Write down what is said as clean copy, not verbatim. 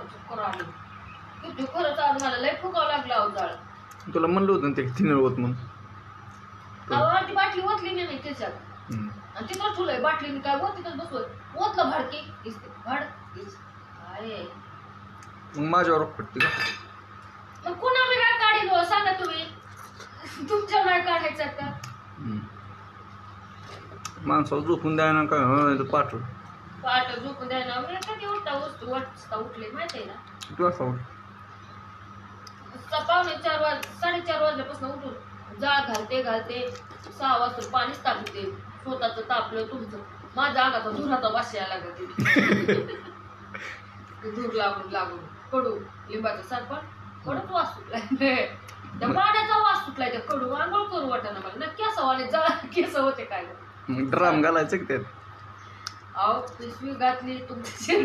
चक्कर आली किती खरंच आज मला लय फुकावं लागलं अहो जाळ. तुला म्हणलं होतं ना ते थिनर होत म्हणून. अहो ती बाटली ओतली नाही त्याच्यात आणि तिथं ठुलंय बाटलीने काय ओतीतच बसवत ओतलं भाडकी दिसते भाड काय मग माझ्यावर पडते का? मग कुणा मी काय काढील हो सांगा तुम्ही तुमच्या नाही काढायचं का? माणसाला झोपून द्याय ना काय पाठव पाठ झोपून द्यायला मी कधी वाजता उठले माहिती आहे ना. किती वाजता उठ? पावणे 4 साडेचार वाजल्यापासून उठून जाळ घालते 6 वाजता पाणीच टाकते. स्वतःच तापलं तुमचं माझ्या अंगाचा धुराचा वास यायला लागला. धूर लागून कडू लिंबाचा सरपण कडूच वास सुटलाय त्या पाण्याचा वास सुटलाय त्या कडू आंघोळ करू वाटाणा मला नक्की असावाने जाळ केस होते काय ड्राम घालायचं की त्यात. अहो पिशवी घातली तुमची